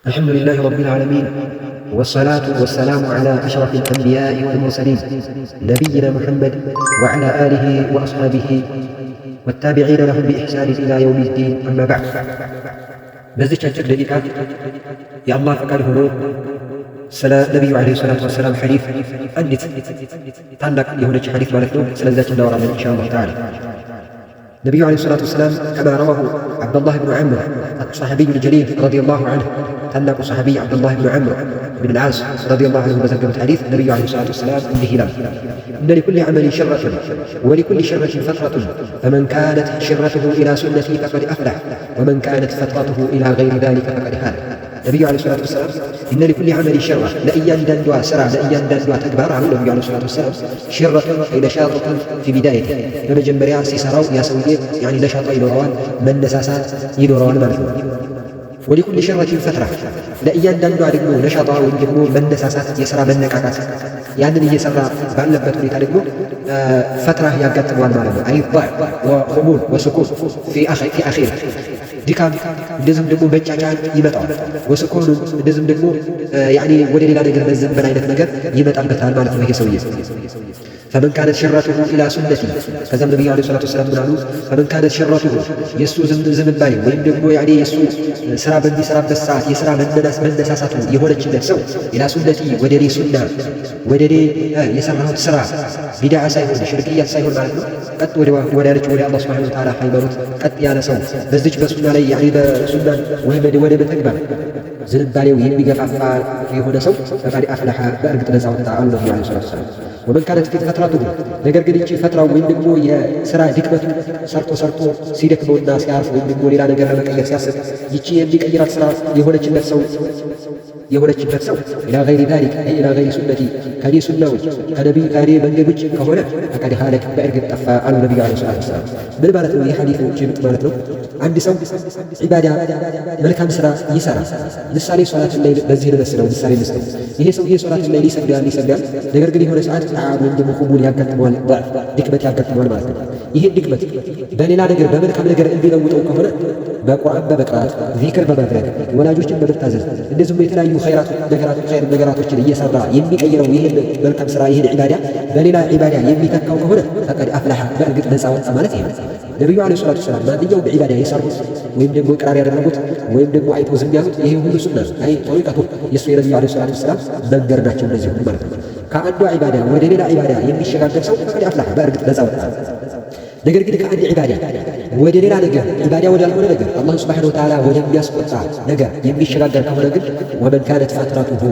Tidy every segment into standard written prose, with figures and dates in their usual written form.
الحمد لله رب العالمين، والصلاة والسلام على أشرف الأنبياء والمرسلين نبينا محمد وعلى آله وأصحابه والتابعين لهم بإحسان إلى يوم الدين. أما بعد، በዚች አጭር ደቂቃ የአላህ ፈቃድ ሆኖ ስለ ነቢዩ ዓለይሂ ሰላቱ ወሰላም ሐዲስ አንዲት ታላቅ የሆነች ሐዲስ ማለት ነው፣ ስለዛች እናወራለን ኢንሻአላህ ተዓላ። ነቢዩ ዓለይሂ ሰላቱ ወሰላም ከማ ረዋሁ ዓብዱላህ ብኑ ዐምር አልሰሐቢዩ ልጀሊል ረዲየላሁ ዐንሁ፣ ታላቁ ሰሐቢይ ዓብዱላህ ብኑ ዐምር ብን አልዓስ ረዲየላሁ ዐንሁ በዘገቡት ሐዲስ ነቢዩ ዓለይሂ ሰላቱ ወሰላም እንዲህ ይላል: إن لكل عمل شرة ولكل شرة فترة فمن كانت شرته إلى سنتي فقد أفلح ومن كانت فترته إلى غير ذلك فقد هلك. النبي عليه الصلاة والسلام إن لكل عمل شرة لأيان دندوا سرع لأيان دندوا تكبار على النبي عليه الصلاة والسلام شرة أي نشاطة في بدايته، لما جنب رياس سراو يا سوية يعني نشاط يدوران من نساسات يدوران مالكم. ولكل شرة فترة لأيان دندوا ደግሞ ነሻጣ ወይም ደግሞ መነሳሳት የሥራ መነቃቃት ያንን እየሰራ ባለበት ሁኔታ ደግሞ ፈትራ ያጋጥመዋል ማለት ነው። አይባዕ ወኹሙል ወስኩን ፊ አኺር ድካም፣ እንደዚህም ደግሞ መጫጫን ይመጣል። ወስኩን እንደዚህም ደግሞ ወደ ሌላ ነገር መዘንበል አይነት ነገር ይመጣበታል ማለት ነው ይሄ ሰውዬ። فمن كانت شرته إلى سنتي كذا النبي عليه الصلاة والسلام قالوا فمن كانت شرته يسو زمبالي وين ደግሞ يسو ስራ በሚሰራበት ሰዓት የሥራ መነሳሳቱ የሆነችለት ሰው ኢላ ሱነቲ ወደ እኔ ሱና ወደ እኔ የሰራሁት ስራ ቢድዓ ሳይሆን ሽርክያት ሳይሆን ማለት ነው ቀጥ ወዳለች ወደ አላህ ሱብሓነሁ ወተዓላ ሃይማኖት ቀጥ ያለ ሰው በዚች በሱና ላይ በሱና ወደ መተግበር ዝንባሌው የሚገፋፋ የሆነ ሰው ፈቃድ አፍለሐ በእርግጥ ነፃ ወጣ አሉ ነቢዩ ዓለይሂ ሰላቱ ወሰላም። ወመን ካነት ፈትራቱ ነገር ግን ይቺ ፈትራው ወይም ደግሞ የሥራ ድክመቱ ሰርቶ ሲደክመውና ሲያርፍ ወይም ደግሞ ሌላ ነገር ለመቀየር ሲያስብ ይቺ የሚቀይራት ሥራ የሆነችበት ሰው ኢላ ገይሪ ዛሊክ አይ ኢላ ገይሪ ሱነቲ ከኔ ሱናዎች ከኔ መንገዶች ከሆነ ፈቀድ ሀለክ በእርግጥ ጠፋ አሉ ነቢዩ ዓለይሂ ሰላቱ ወሰላም። ምን ማለት ነው? የሐዲሱ ጭብጥ ማለት ነው። አንድ ሰው ዒባዳ መልካም ሥራ ይሠራል። ምሳሌ ሶላትን ላይ በዚህ ልመስለው ምሳሌ ልስጠው። ይሄ ሰው ሶላትን ላይ ሊሰግዳል፣ ነገር ግን የሆነ ሰዓት ጣዓም ወይም ደግሞ ኹሙል ያጋጥመዋል፣ ድክመት ያጋጥመዋል ማለት ነው። ይሄን ድክመት በሌላ ነገር በመልካም ነገር እንዲለውጠው ከሆነ በቁርአን በመቅራት ዚክር በማድረግ ወላጆችን በመታዘዝ እንደዚሁም የተለያዩ ኸይር ነገራቶችን እየሰራ የሚቀይረው ይህን መልካም ሥራ ይህን ዒባዳ በሌላ ዒባዳ የሚተካው ከሆነ ፈቀድ አፍለሐ በእርግጥ ነፃ ወጣ ማለት ይሄ። ነቢዩ ዓለይሂ ሰላቱ ወሰላም ማንኛውም ዒባዳ የሰሩት ወይም ደግሞ ቅራር ያደረጉት ወይም ደግሞ አይተው ዝም ያሉት ይሄ ሁሉ ሱና አይ ጠሪቀቱ የእሱ የነቢዩ ዓለይሂ ሰላቱ ወሰላም መንገድ ናቸው እነዚህ ሁሉ ማለት ነው። ከአንዷ ዒባዳ ወደ ሌላ ዒባዳ የሚሸጋገር ሰው ፈቀድ አፍለሐ በእርግጥ ነፃ ወጣ። ነገር ግን ከአንድ ዒባዳ ወደ ሌላ ነገር ዒባዳ ወዳልሆነ ነገር አላህ ሱብሓነሁ ወተዓላ ወደሚያስቆጣ ነገር የሚሸጋገር ከሆነ ግን ወመን ካነት ፈትረቱሁ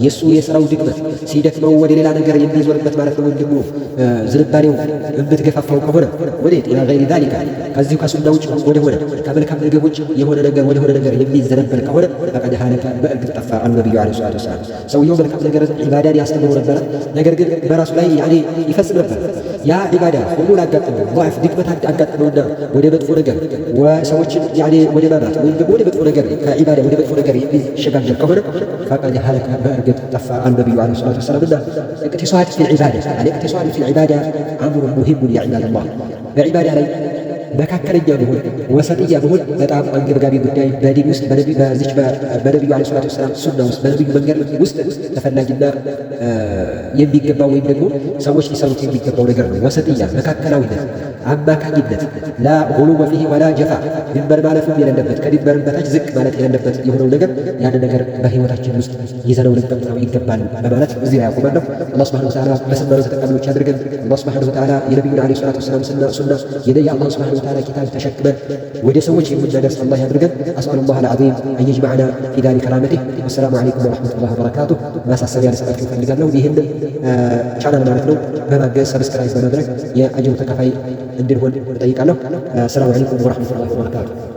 የእሱ የሥራው ድክመት ሲደክመው ወደ ሌላ ነገር የሚዞርበት ማለት ነው፣ ወይም ደግሞ ዝንባሌው የምትገፋፋው ከሆነ ወዴት ኢላ ገይሪ ዛሊካ ከዚሁ ከሱና ውጭ ወደሆነ ከመልካም ነገር ውጭ የሆነ ነገር ወደሆነ ነገር የሚዘነበል ከሆነ ፈቀድ ሀለከ በእርግጥ ጠፋ አሉ ነቢዩ ዓለይሂ ሰላቱ ወሰላም። ሰውየው መልካም ነገር ዒባዳን ያስተምሩ ነበረ፣ ነገር ግን በራሱ ላይ ይፈጽም ነበር። ያ ዒባዳ ሁሉ አጋጥመው ضعፍ ድክመት አጋጥመውና ወደ መጥፎ ነገር ሰዎችን ወደ ማማት ወይም ደግሞ ወደ መጥፎ ነገር ከዒባዳ ወደ መጥፎ ነገር የሚሸጋገር ከሆነ ፈቀድ ሀለከ በእርግጥ ጠፋ አሉ ነቢዩ ዓለይሂ ሰላቱ ወሰላም። እና እቅቲሳድ ፊል ዒባዳ الاقتصاد في العبادة أمر مهم يا عباد الله። በዒባዳ ላይ መካከለኛ መሆን ወሰጥያ መሆን በጣም አንገብጋቢ ጉዳይ በዲን ውስጥ በነቢዩ ዓለይሂ ሰላቱ ወሰላም ሱና ውስጥ በነቢዩ መንገድ ውስጥ ተፈላጊና የሚገባው ወይም ደግሞ ሰዎች ሊሰሩት የሚገባው ነገር ነው። ወሰጥያ መካከላዊነት፣ አማካኝነት ላ ጉሉወ ፊህ ወላ ጀፋ ድንበር ማለፍም የሌለበት ከድንበርም በታች ዝቅ ማለት የሌለበት የሆነው ነገር ያን ነገር በሕይወታችን ውስጥ ይዘነው ልንጠብቀው ይገባል በማለት እዚህ ላይ ያቆማለሁ። አላህ ሱብሓነሁ ወተዓላ በሰማነው ተጠቃሚዎች አድርገን። አላህ ሱብሓነሁ ወተዓላ የነቢዩን ዓለይሂ ሰላቱ ወሰላም ሱና የአላህ ሱብሓነሁ وتعالى كتاب تشكمن ودي سويش من درس الله يدرجن. أسأل الله العظيم أن يجمعنا في دار كرامته. والسلام عليكم ورحمة الله وبركاته. ما سأسأل يا سألكم في اللي وبيهن شعنا ما نعرفه بما جاء سبسكرايب بمدرك يا أجل تكفي عندنا هون طريق له. السلام عليكم ورحمة الله وبركاته.